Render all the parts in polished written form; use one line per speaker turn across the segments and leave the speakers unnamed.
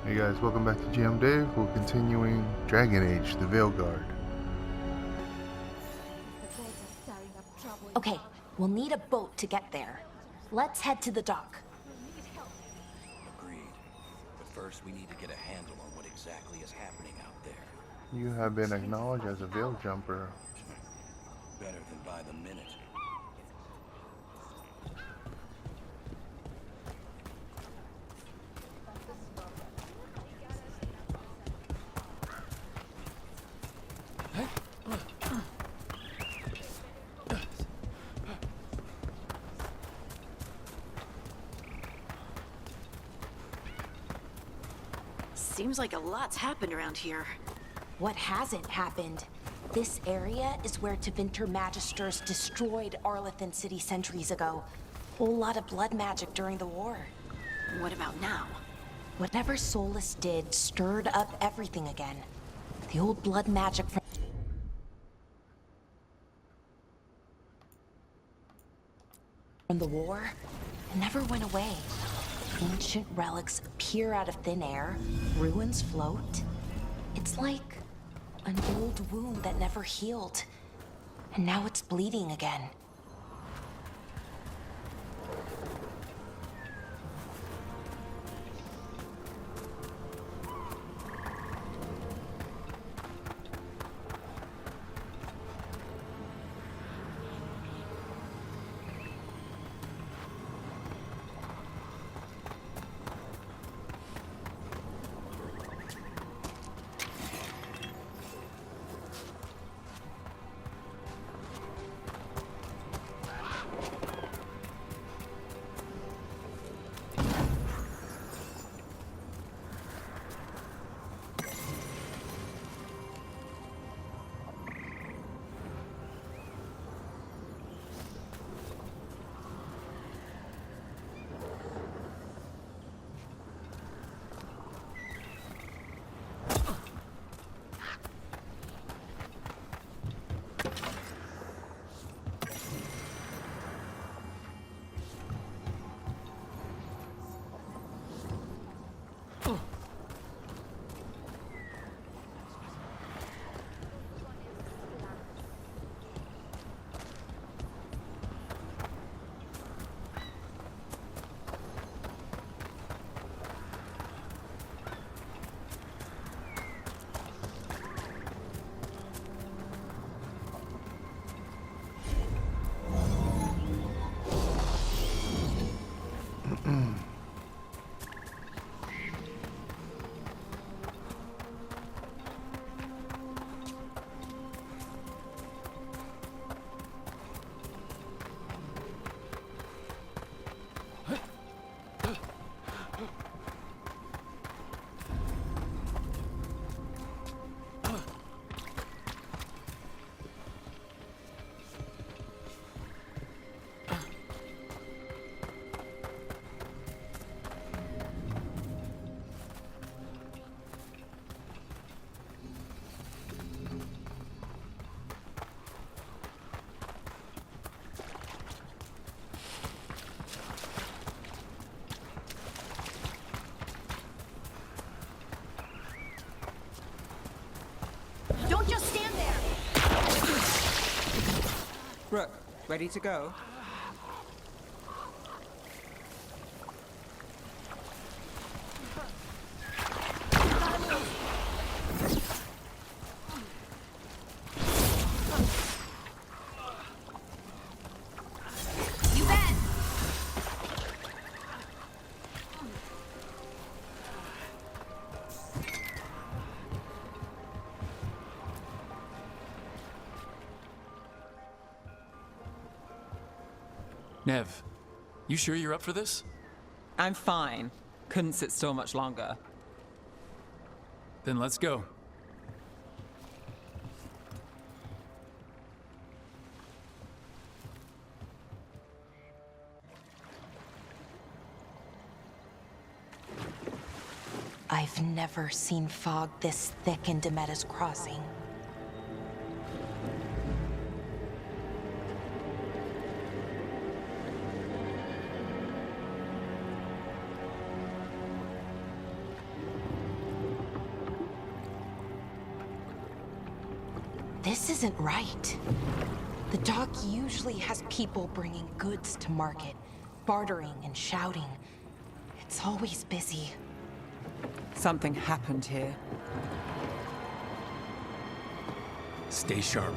Hey guys, welcome back to GM Dave. We're continuing Dragon Age, the Veilguard.
Okay, we'll need a boat to get there. Let's head to the dock.
Agreed. But first we need to get a handle on what exactly is happening out there.
You have been acknowledged as a Veil Jumper.
Better than by the minute.
Seems like a lot's happened around here.
What hasn't happened? This area is where Tevinter Magisters destroyed Arlathan City centuries ago. Whole lot of blood magic during the war.
What about now?
Whatever Solus did stirred up everything again. The old blood magic from the war, it never went away. Ancient relics appear out of thin air, ruins float. It's like an old wound that never healed, and now it's bleeding again.
Don't just stand there!
Brooke, ready to go?
You bet!
Nev, you sure you're up for this?
I'm fine. Couldn't sit still much longer.
Then let's go.
I've never seen fog this thick in Demetta's Crossing. This isn't right. The dock usually has people bringing goods to market, bartering and shouting. It's always busy.
Something happened here.
Stay sharp.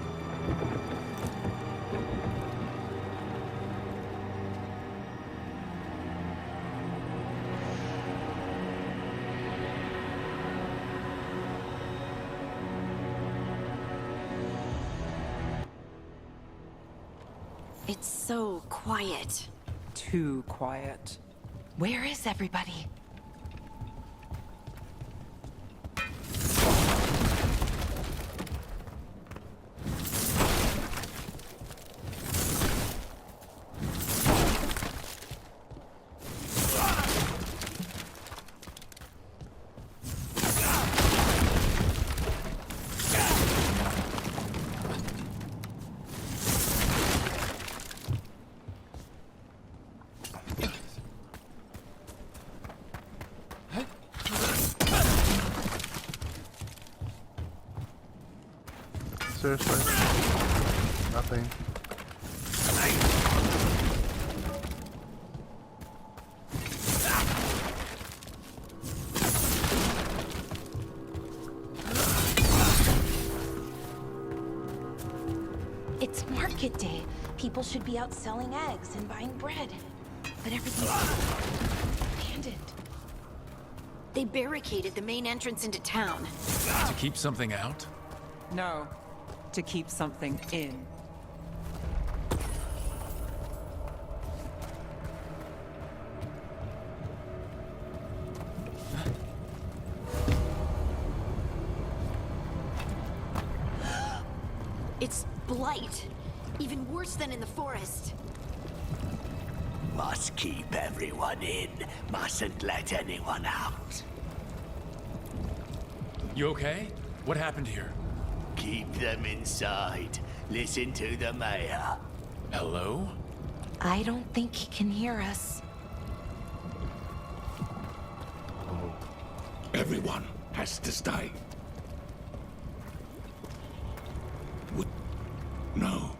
It's so quiet.
Too quiet.
Where is everybody?
Seriously? Nothing.
It's market day. People should be out selling eggs and buying bread. But everything's abandoned.
They barricaded the main entrance into town.
To keep something out?
No, to keep something in.
It's blight. Even worse than in the forest.
Must keep everyone in. Mustn't let anyone out.
You okay? What happened here?
Keep them inside. Listen to the mayor.
Hello?
I don't think he can hear us.
Everyone has to stay. No,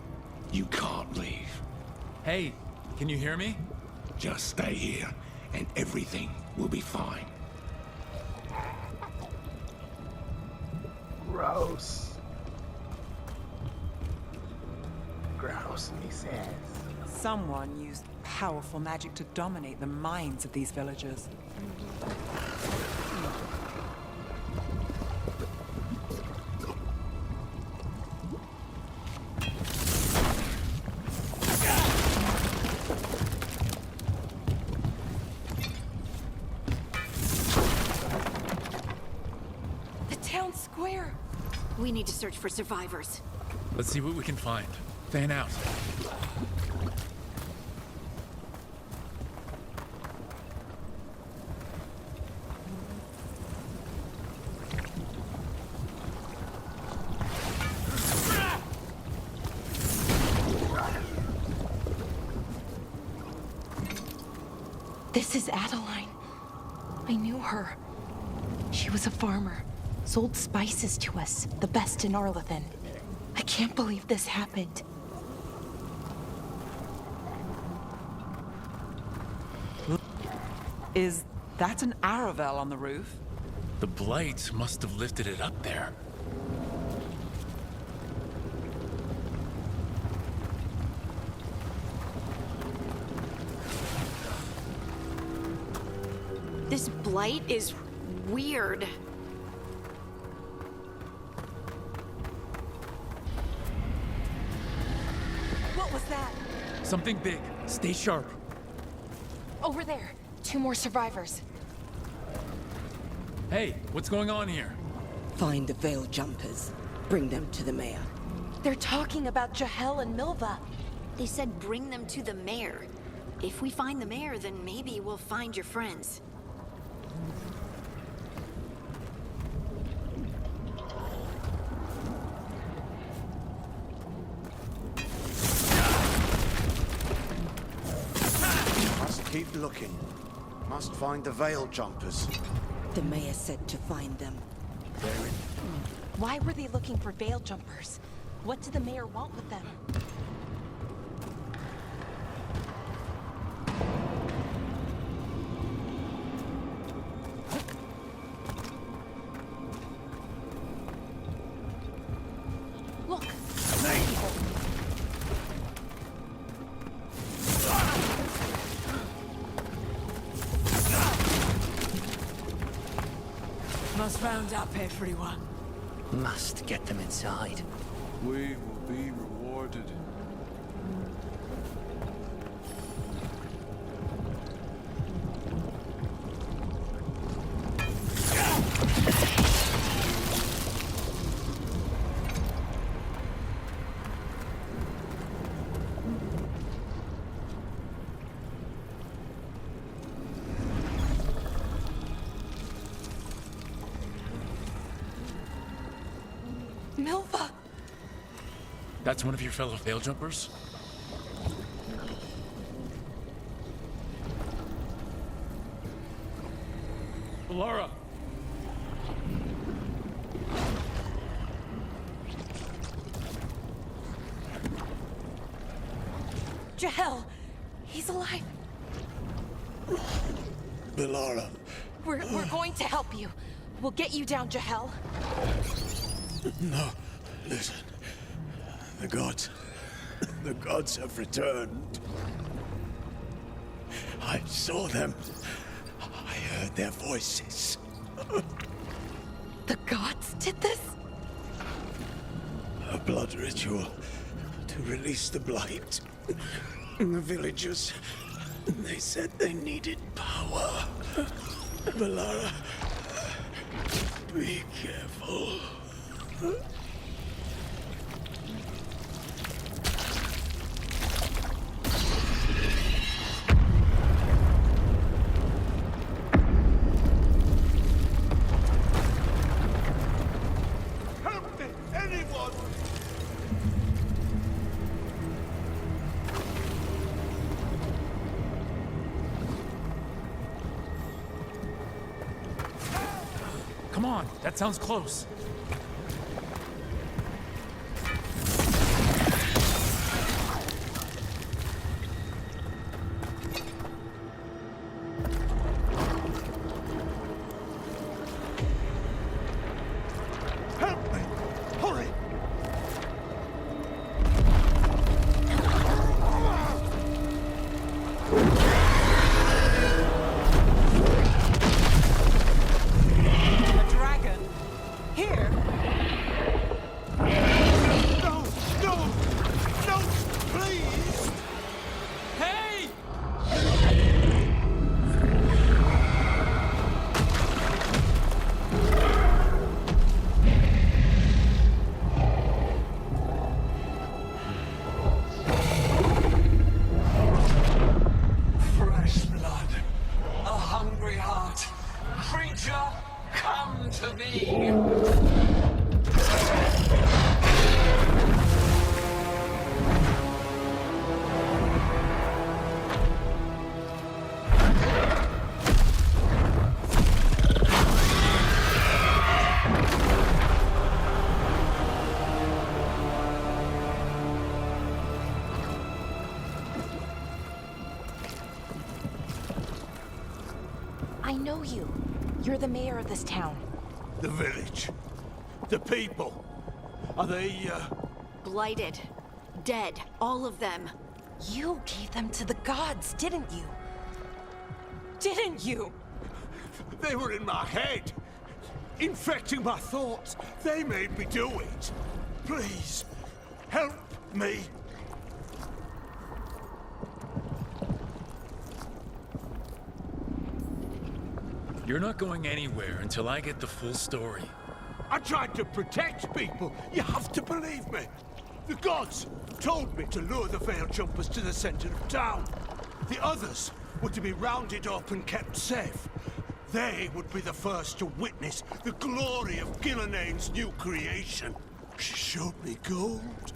you can't leave.
Hey, can you hear me?
Just stay here, and everything will be fine.
Gross. Gross, he says.
Someone used powerful magic to dominate the minds of these villagers.
The town square.
We need to search for survivors.
Let's see what we can find. Fan out.
This is Adeline. I knew her. She was a farmer. Sold spices to us, the best in Arlathan. I can't believe this happened.
Is that an Aravel on the roof?
The blight must have lifted it up there.
This blight is weird.
What was that?
Something big. Stay sharp.
Over there. 2 more survivors.
Hey, what's going on here?
Find the Veil Jumpers. Bring them to the mayor.
They're talking about Jahel and Milva.
They said bring them to the mayor. If we find the mayor, then maybe we'll find your friends.
Must keep looking. Must find the Veil Jumpers.
The mayor said to find them.
They're in.
Why were they looking for veil jumpers? What did the mayor want with them? Look!
Must round up everyone.
Must get them inside.
We will be rewarded.
Milva!
That's one of your fellow Veil Jumpers? Laura!
Jahel! He's alive!
Veilguard.
We're going to help you. We'll get you down, Jahel.
No, listen. The gods have returned. I saw them. I heard their voices.
The gods did this?
A blood ritual to release the blight. The villagers, they said they needed power. Veilguard, be careful.
Help me! Anyone!
Come on, that sounds close.
Help me! Hurry!
A dragon? Here?
No! No! No! Please!
Hey!
Fresh blood, a hungry heart. Creature, come to me.
I know you. You're the mayor of this town.
The village. The people. Are they,
Blighted. Dead. All of them.
You gave them to the gods, didn't you? Didn't you?
They were in my head. Infecting my thoughts. They made me do it. Please, help me.
You're not going anywhere until I get the full story.
I tried to protect people. You have to believe me. The gods told me to lure the Veil Jumpers to the center of town. The others were to be rounded up and kept safe. They would be the first to witness the glory of Gillenane's new creation. She showed me gold.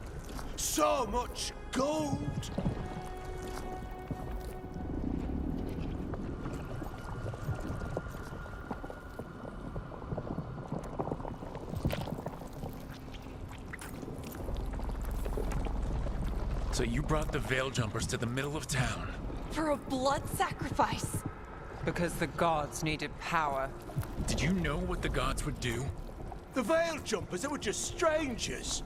So much gold.
So you brought the Veil Jumpers to the middle of town.
For a blood sacrifice.
Because the gods needed power.
Did you know what the gods would do?
The Veil Jumpers, they were just strangers.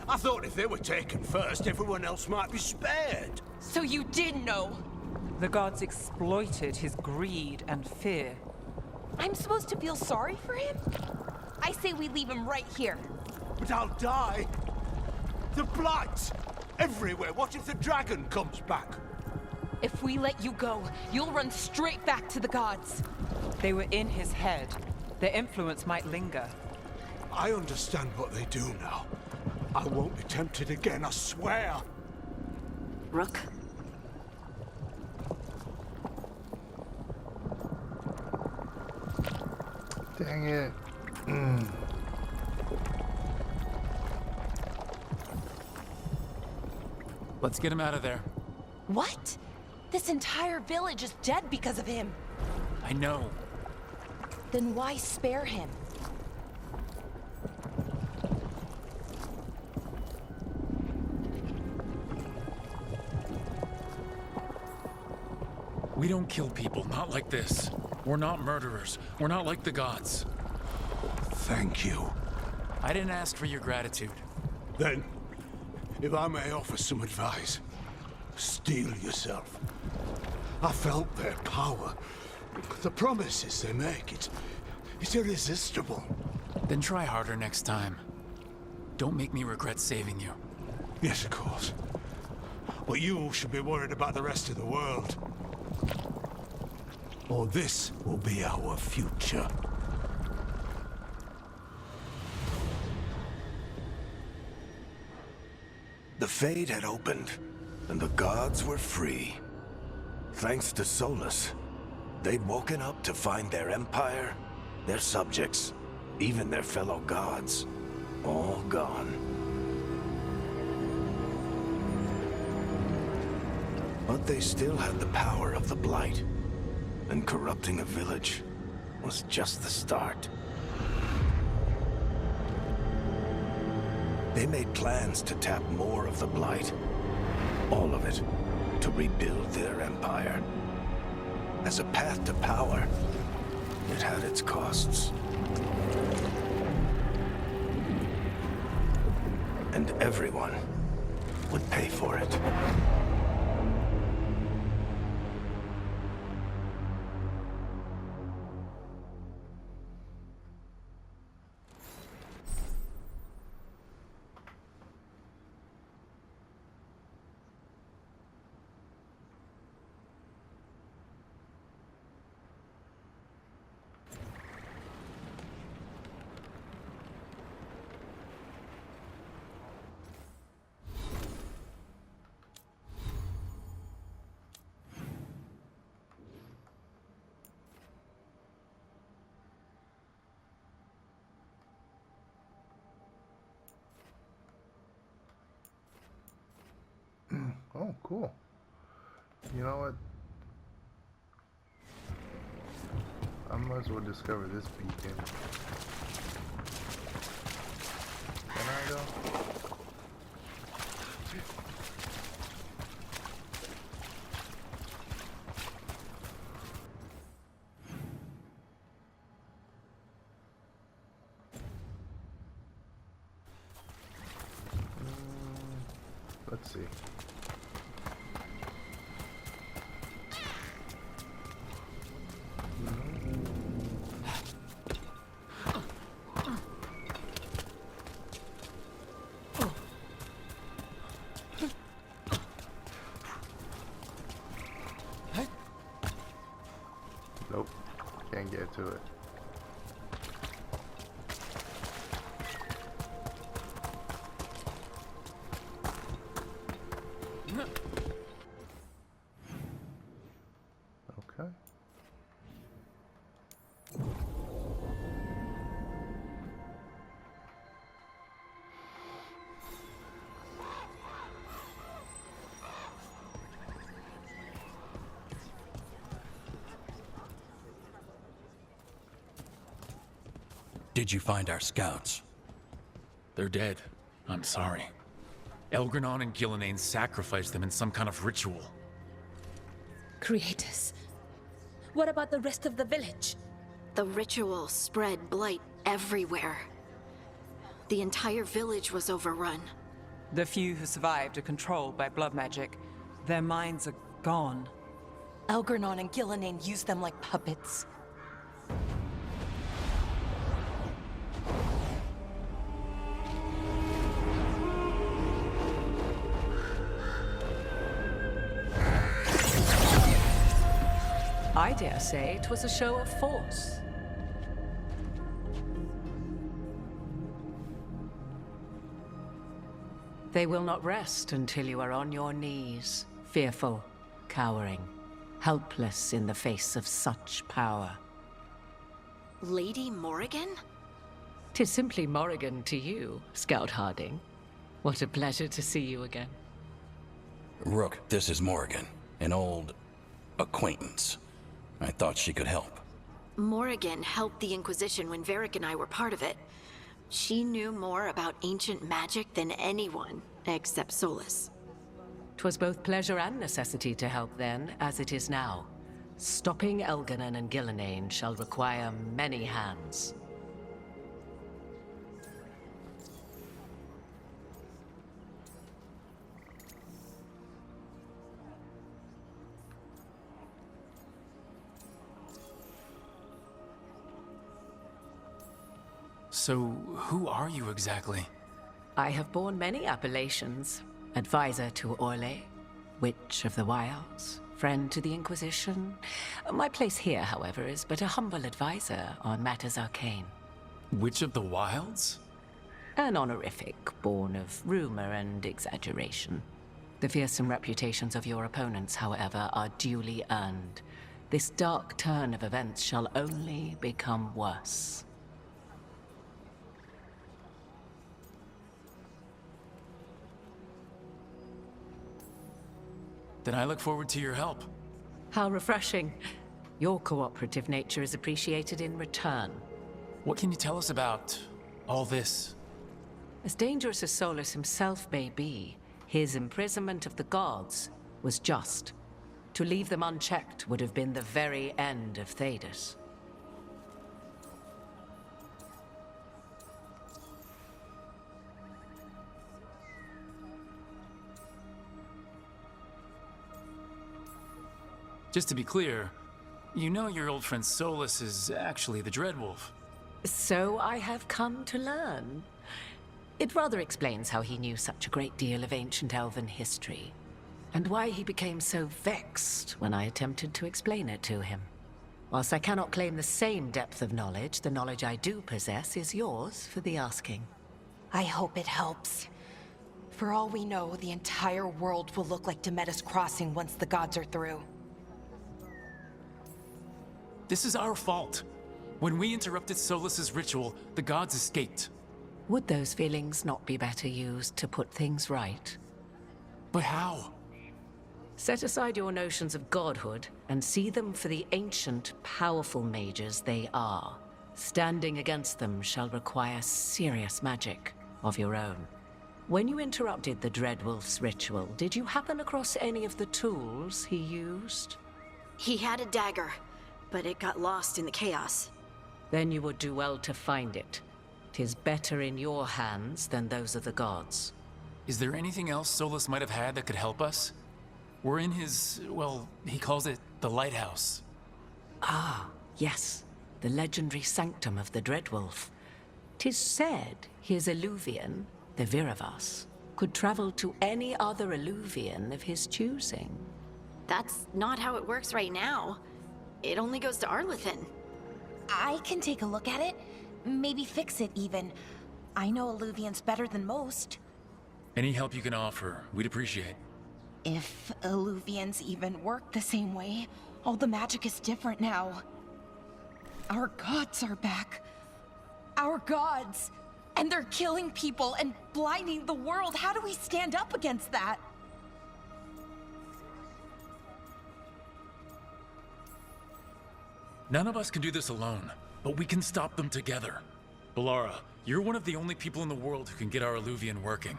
I thought if they were taken first, everyone else might be spared.
So you did know?
The gods exploited his greed and fear.
I'm supposed to feel sorry for him? I say we leave him right here.
But I'll die. The Blight! Everywhere. What if the dragon comes back?
If we let you go, you'll run straight back to the gods.
They were in his head. Their influence might linger.
I understand what they do now. I won't be tempted again, I swear.
Rook?
Dang it.
Let's get him out of there.
What? This entire village is dead because of him.
I know.
Then why spare him?
We don't kill people, not like this. We're not murderers. We're not like the gods.
Thank you.
I didn't ask for your gratitude.
Then, if I may offer some advice, steel yourself. I felt their power. The promises they make, it's irresistible.
Then try harder next time. Don't make me regret saving you.
Yes, of course. But you should be worried about the rest of the world. Or this will be our future.
The Fade had opened, and the gods were free. Thanks to Solus, they'd woken up to find their empire, their subjects, even their fellow gods, all gone. But they still had the power of the Blight, and corrupting a village was just the start. They made plans to tap more of the Blight, all of it, to rebuild their empire. As a path to power, it had its costs. And everyone would pay for it.
Oh, cool. You know what? I might as well discover this beacon. Can I go? Let's see. Nope, can't get to it. Okay.
Did you find our scouts?
They're dead. I'm sorry. Elgranon and Gillenane sacrificed them in some kind of ritual.
Creators. What about the rest of the village?
The ritual spread blight everywhere. The entire village was overrun.
The few who survived are controlled by blood magic. Their minds are gone.
Elgranon and Gillenane used them like puppets.
I dare say it was a show of force. They will not rest until you are on your knees, fearful, cowering, helpless in the face of such power.
Lady Morrigan?
'Tis simply Morrigan to you, Scout Harding. What a pleasure to see you again.
Rook, this is Morrigan, an old acquaintance. I thought she could help.
Morrigan helped the Inquisition when Varric and I were part of it. She knew more about ancient magic than anyone, except Solus.
'Twas both pleasure and necessity to help then, as it is now. Stopping Elganon and Gillenane shall require many hands.
So, who are you exactly?
I have borne many appellations. Advisor to Orlais, Witch of the Wilds, friend to the Inquisition. My place here, however, is but a humble advisor on matters arcane.
Witch of the Wilds?
An honorific born of rumor and exaggeration. The fearsome reputations of your opponents, however, are duly earned. This dark turn of events shall only become worse.
Then I look forward to your help.
How refreshing. Your cooperative nature is appreciated in return.
What can you tell us about all this?
As dangerous as Solus himself may be, his imprisonment of the gods was just. To leave them unchecked would have been the very end of Thedas.
Just to be clear, you know your old friend Solus is actually the Dreadwolf.
So I have come to learn. It rather explains how he knew such a great deal of ancient elven history, and why he became so vexed when I attempted to explain it to him. Whilst I cannot claim the same depth of knowledge, the knowledge I do possess is yours for the asking.
I hope it helps. For all we know, the entire world will look like Demetus Crossing once the gods are through.
This is our fault. When we interrupted Solus's ritual, the gods escaped.
Would those feelings not be better used to put things right?
But how?
Set aside your notions of godhood and see them for the ancient, powerful mages they are. Standing against them shall require serious magic of your own. When you interrupted the Dreadwolf's ritual, did you happen across any of the tools he used?
He had a dagger, but it got lost in the chaos.
Then you would do well to find it. 'Tis better in your hands than those of the gods.
Is there anything else Solus might have had that could help us? We're in his, well, he calls it the lighthouse.
Ah, yes. The legendary sanctum of the Dreadwolf. 'Tis said his Illuvian, the Viravas, could travel to any other Illuvian of his choosing.
That's not how it works right now. It only goes to Arlethan.
I can take a look at it. Maybe fix it, even. I know Illuvians better than most.
Any help you can offer, we'd appreciate.
If Illuvians even work the same way, all the magic is different now. Our gods are back. Our gods! And they're killing people and blinding the world. How do we stand up against that?
None of us can do this alone, but we can stop them together. Balara, you're one of the only people in the world who can get our Illuvian working.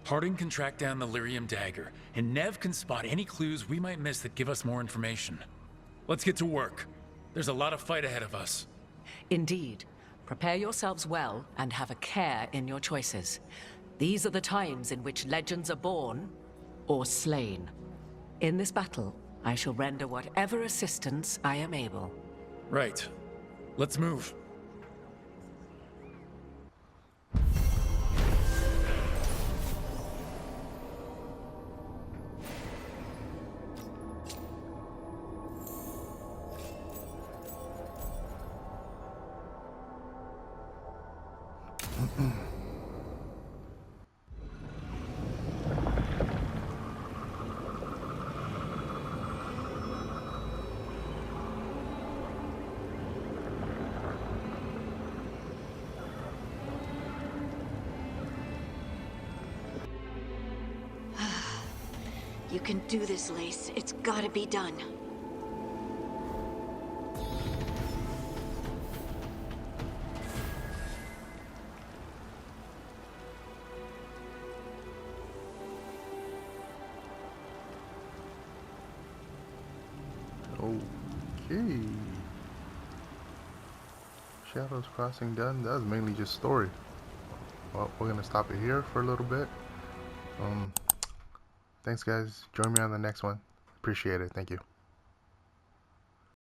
Harding can track down the lyrium dagger, and Nev can spot any clues we might miss that give us more information. Let's get to work. There's a lot of fight ahead of us.
Indeed. Prepare yourselves well and have a care in your choices. These are the times in which legends are born or slain. In this battle, I shall render whatever assistance I am able.
Right. Let's move.
You can do this, Lace. It's gotta be done.
Okay. Shadows Crossing done. That was mainly just story. Well, we're gonna stop it here for a little bit. Thanks guys. Join me on the next one. Appreciate it. Thank you.